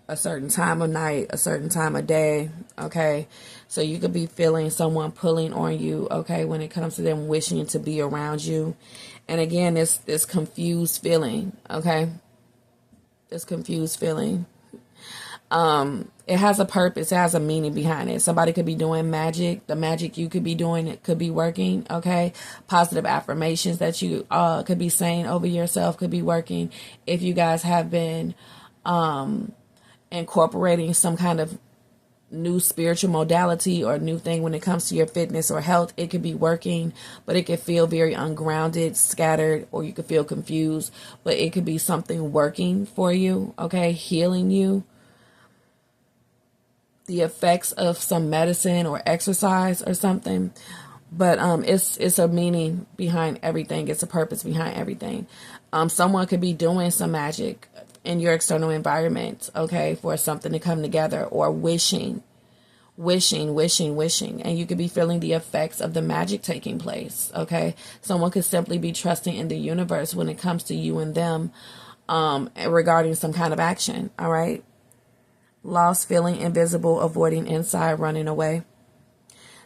a certain time of night, a certain time of day, okay? So you could be feeling someone pulling on you, okay, when it comes to them wishing to be around you. And again, this confused feeling, okay? This confused feeling. It has a purpose. It has a meaning behind it. Somebody could be doing magic. The magic you could be doing, it could be working, okay? Positive affirmations that you could be saying over yourself could be working. If you guys have been incorporating some kind of new spiritual modality or new thing when it comes to your fitness or health, it could be working, but it could feel very ungrounded, scattered, or you could feel confused, but it could be something working for you, okay? Healing you. The effects of some medicine or exercise or something, but it's a meaning behind everything. It's a purpose behind everything. Someone could be doing some magic in your external environment, okay, for something to come together, or wishing, and you could be feeling the effects of the magic taking place, okay? Someone could simply be trusting in the universe when it comes to you and them regarding some kind of action, all right? Lost, feeling invisible, avoiding inside, running away.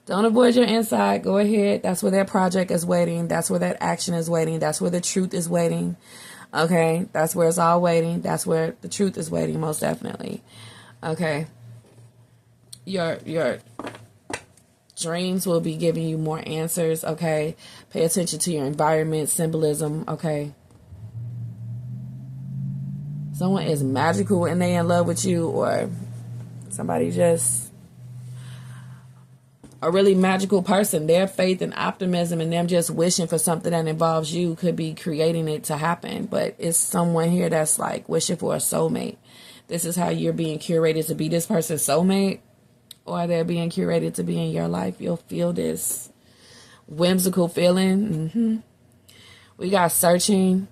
Don't avoid your inside. Go ahead. That's where that project is waiting. That's where that action is waiting. That's where the truth is waiting. Okay? That's where it's all waiting. That's where the truth is waiting, most definitely. Okay? Your dreams will be giving you more answers. Okay? Pay attention to your environment, symbolism. Okay? Someone is magical and they in love with you, or somebody just a really magical person. Their faith and optimism and them just wishing for something that involves you could be creating it to happen. But it's someone here that's like wishing for a soulmate. This is how you're being curated to be this person's soulmate, or they're being curated to be in your life. You'll feel this whimsical feeling. We got searching.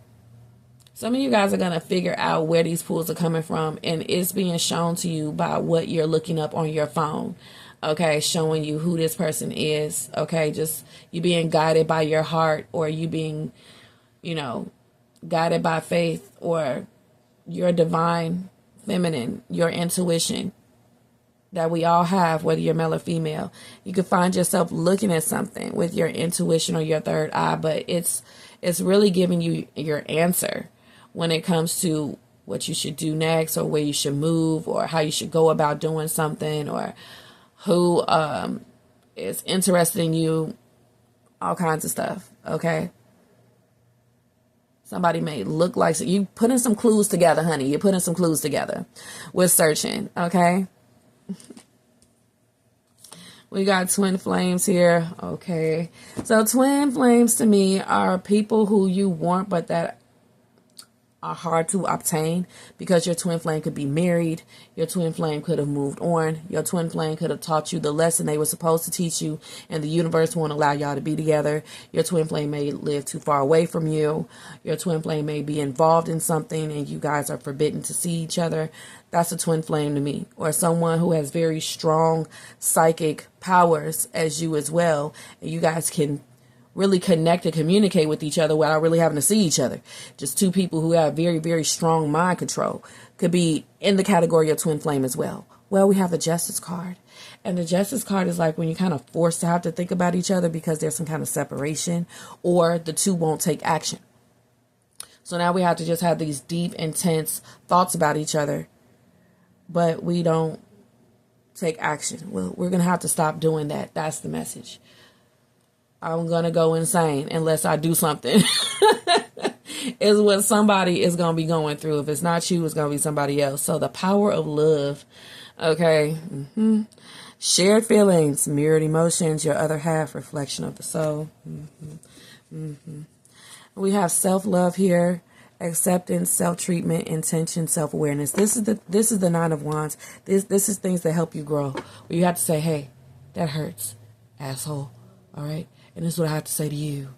Some of you guys are going to figure out where these pulls are coming from, and it's being shown to you by what you're looking up on your phone, okay, showing you who this person is, okay, just you being guided by your heart, or you being, guided by faith, or your divine feminine, your intuition that we all have, whether you're male or female. You could find yourself looking at something with your intuition or your third eye, but it's really giving you your answer when it comes to what you should do next, or where you should move, or how you should go about doing something, or who is interested in you, all kinds of stuff, okay? Somebody may look like, so you putting some clues together, honey. You're putting some clues together with searching, okay? We got twin flames here, okay? So twin flames to me are people who you want, but that are hard to obtain, because your twin flame could be married, your twin flame could have moved on, your twin flame could have taught you the lesson they were supposed to teach you, and the universe won't allow y'all to be together. Your twin flame may live too far away from you. Your twin flame may be involved in something and you guys are forbidden to see each other. That's a twin flame to me. Or someone who has very strong psychic powers as you as well, and you guys can really connect and communicate with each other without really having to see each other. Just two people who have very, very strong mind control could be in the category of twin flame as well. Well, we have the Justice card. And the Justice card is like when you're kind of forced to have to think about each other because there's some kind of separation, or the two won't take action. So now we have to just have these deep, intense thoughts about each other, but we don't take action. Well, we're going to have to stop doing that. That's the message. I'm going to go insane unless I do something. Is what somebody is going to be going through. If it's not you, it's going to be somebody else. So the power of love. Okay. Shared feelings, mirrored emotions, your other half, reflection of the soul. We have self-love here, acceptance, self-treatment, intention, self-awareness. This is the Nine of Wands. This is things that help you grow. Where you have to say, hey, that hurts, asshole. All right? And this is what I have to say to you.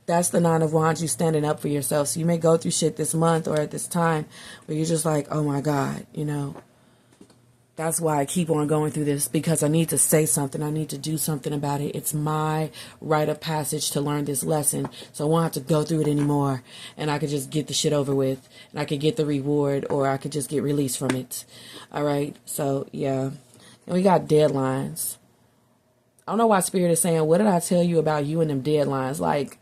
That's the Nine of Wands, you standing up for yourself. So you may go through shit this month or at this time where you're just like, oh my God, That's why I keep on going through this, because I need to say something. I need to do something about it. It's my rite of passage to learn this lesson. So I won't have to go through it anymore. And I could just get the shit over with. And I could get the reward, or I could just get released from it. All right. So, yeah. And we got deadlines. I don't know why Spirit is saying, what did I tell you about you and them deadlines? Like,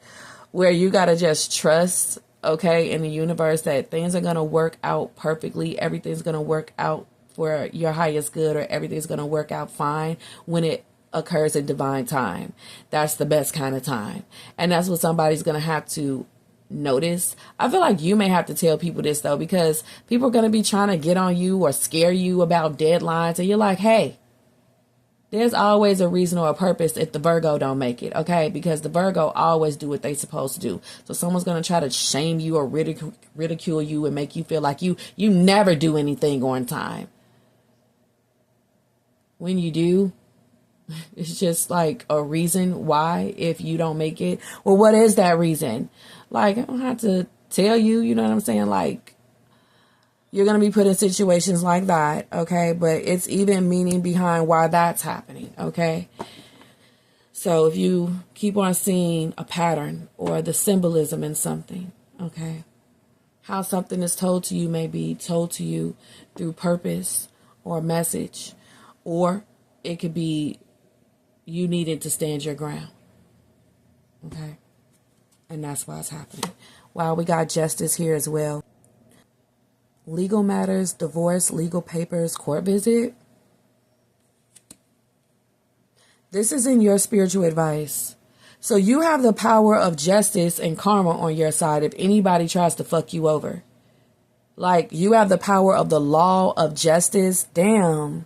where you got to just trust, okay, in the universe that things are going to work out perfectly. Everything's going to work out for your highest good, or everything's going to work out fine when it occurs in divine time. That's the best kind of time. And that's what somebody's going to have to notice. I feel like you may have to tell people this, though, because people are going to be trying to get on you or scare you about deadlines. And you're like, hey, there's always a reason or a purpose if the Virgo don't make it, okay? Because the Virgo always do what they supposed to do. So someone's going to try to shame you or ridicule you and make you feel like you never do anything on time. When you do, it's just like a reason why if you don't make it. Well, what is that reason? Like, I don't have to tell you, you know what I'm saying? Like, you're going to be put in situations like that, okay? But it's even meaning behind why that's happening, okay? So if you keep on seeing a pattern or the symbolism in something, okay? How something is told to you may be told to you through purpose or message. Or it could be you needed to stand your ground. Okay? And that's why it's happening. Wow, we got justice here as well. Legal matters, divorce, legal papers, court visit. This is in your spiritual advice. So you have the power of justice and karma on your side if anybody tries to fuck you over. Like, you have the power of the law of justice. Damn.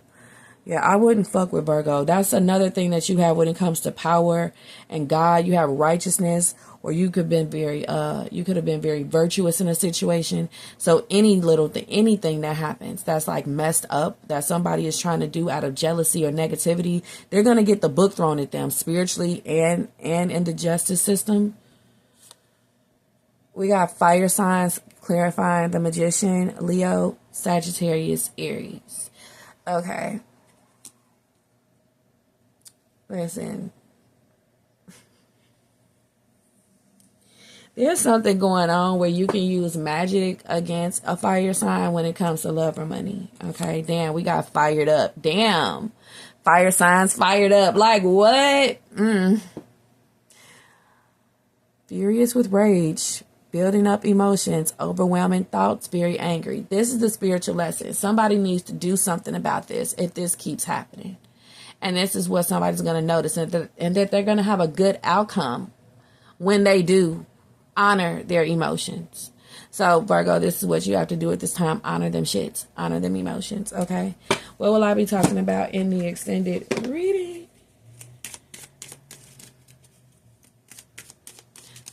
Yeah, I wouldn't fuck with Virgo. That's another thing that you have when it comes to power and God. You have righteousness, or you could have been very virtuous in a situation. So any little thing, anything that happens that's like messed up, that somebody is trying to do out of jealousy or negativity, they're going to get the book thrown at them spiritually and in the justice system. We got fire signs clarifying: the Magician, Leo, Sagittarius, Aries. Okay. Listen, there's something going on where you can use magic against a fire sign when it comes to love or money. Okay, damn, we got fired up. Damn, fire signs fired up. Like what? Furious with rage, building up emotions, overwhelming thoughts, very angry. This is the spiritual lesson. Somebody needs to do something about this if this keeps happening. And this is what somebody's going to notice, and that they're going to have a good outcome when they do honor their emotions. So, Virgo, this is what you have to do at this time. Honor them shits. Honor them emotions, okay? What will I be talking about in the extended reading?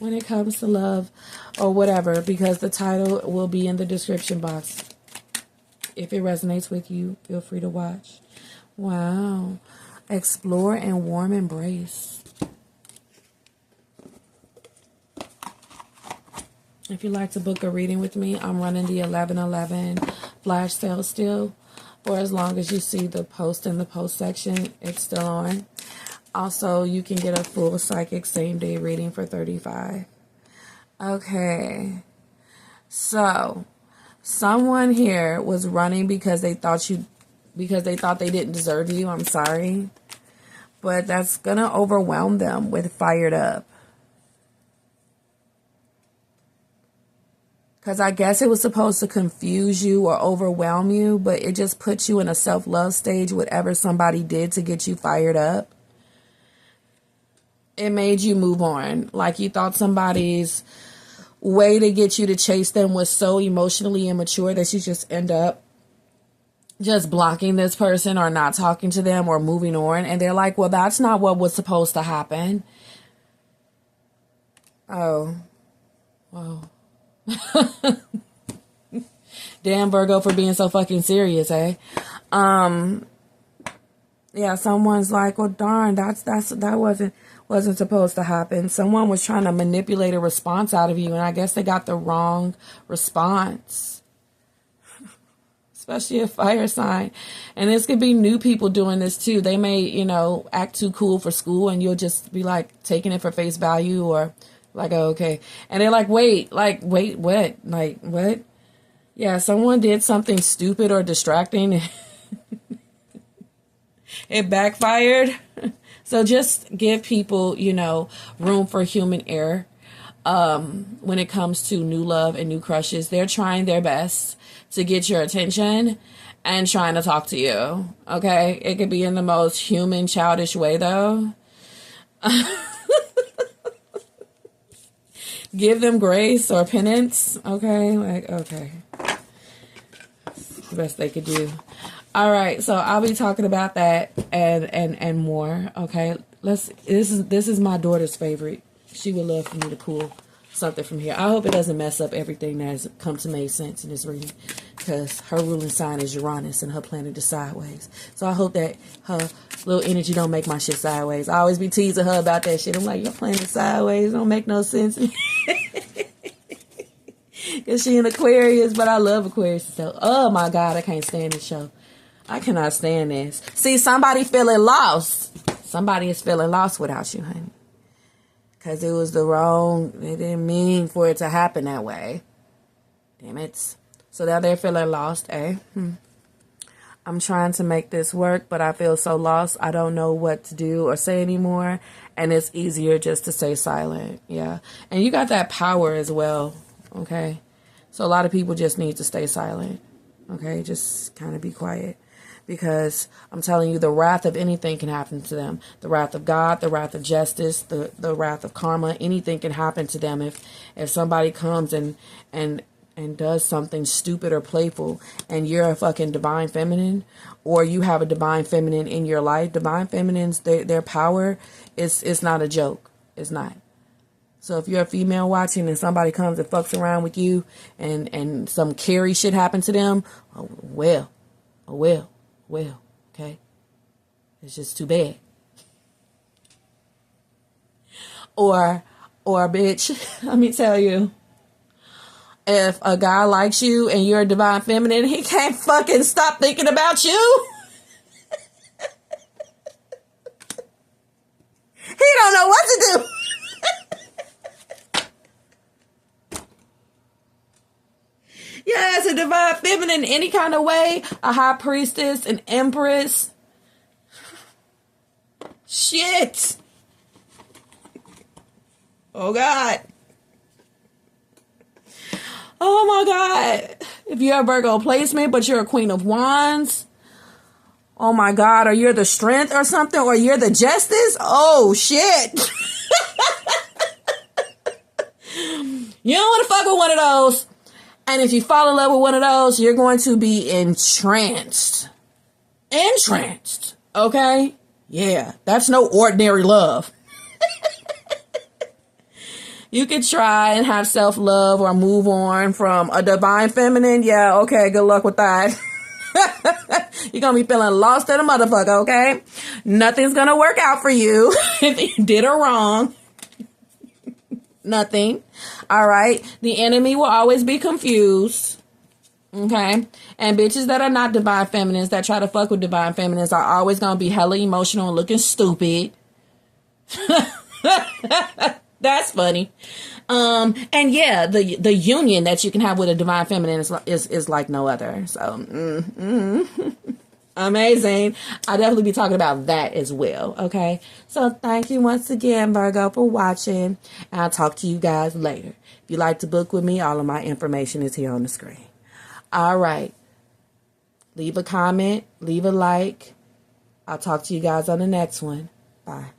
When it comes to love or whatever, because the title will be in the description box. If it resonates with you, feel free to watch. Wow. Explore and warm embrace. If you'd like to book a reading with me, I'm running the 11/11 flash sale still. For as long as you see the post in the post section, it's still on. Also, you can get a full psychic same day reading for $35. Okay. So, someone here was running because they thought they didn't deserve you. I'm sorry. But that's going to overwhelm them with fired up. Because I guess it was supposed to confuse you or overwhelm you, but it just puts you in a self-love stage, whatever somebody did to get you fired up. It made you move on. Like you thought somebody's way to get you to chase them was so emotionally immature that you just end up just blocking this person or not talking to them or moving on. And they're like, well, that's not what was supposed to happen. Oh. Whoa. Damn, Virgo, for being so fucking serious, eh? Yeah, someone's like, well, darn, that wasn't supposed to happen. Someone was trying to manipulate a response out of you, and I guess they got the wrong response. especially a fire sign. And this could be new people doing this too. They may, act too cool for school, and you'll just be like taking it for face value, or like, oh, okay. And they're like, wait, what? Like, what? Yeah, someone did something stupid or distracting. It backfired. So just give people, room for human error. When it comes to new love and new crushes, they're trying their best to get your attention and trying to talk to you. Okay. It could be in the most human, childish way though. Give them grace or penance. Okay. Like, okay. That's the best they could do. All right. So I'll be talking about that and more. Okay. This is my daughter's favorite. She would love for me to pull something from here. I hope it doesn't mess up everything that has come to make sense in this reading, because her ruling sign is Uranus and her planet is sideways. So I hope that her little energy don't make my shit sideways. I always be teasing her about that shit. I'm like, your planet sideways don't make no sense. Because she in Aquarius, but I love Aquarius. So, oh my God, I can't stand this show. I cannot stand this. See, somebody feeling lost. Somebody is feeling lost without you, honey. Because it was they didn't mean for it to happen that way. Damn it. So now they're feeling lost, eh? I'm trying to make this work, but I feel so lost. I don't know what to do or say anymore. And it's easier just to stay silent. Yeah. And you got that power as well. Okay. So a lot of people just need to stay silent. Okay. Just kind of be quiet. Because I'm telling you, the wrath of anything can happen to them. The wrath of God, the wrath of justice, the wrath of karma, anything can happen to them if somebody comes and does something stupid or playful, and you're a fucking divine feminine, or you have a divine feminine in your life. Divine feminines, their power is not a joke. It's not. So if you're a female watching and somebody comes and fucks around with you and some carry shit happen to them, well, okay. It's just too bad. Or bitch, let me tell you, if a guy likes you and you're a divine feminine, he can't fucking stop thinking about you. He don't know what to do. Yes, a divine feminine, any kind of way, a high priestess, an empress. Shit. Oh, God. Oh, my God. If you're a Virgo placement, but you're a Queen of Wands. Oh, my God. Or you're the Strength or something. Or you're the Justice. Oh, shit. You don't want to fuck with one of those. And if you fall in love with one of those, you're going to be entranced. Entranced. Okay? Yeah. That's no ordinary love. You could try and have self-love or move on from a divine feminine. Yeah, okay. Good luck with that. You're going to be feeling lost at a motherfucker, okay? Nothing's going to work out for you if you did or wrong. Nothing. All right. The enemy will always be confused. Okay. And bitches that are not divine feminines that try to fuck with divine feminines are always going to be hella emotional and looking stupid. That's funny. And yeah, the union that you can have with a divine feminine is like no other. So, amazing. I'll definitely be talking about that as well. Okay. So thank you once again, Virgo, for watching. And I'll talk to you guys later. If you'd like to book with me, all of my information is here on the screen. All right. Leave a comment. Leave a like. I'll talk to you guys on the next one. Bye.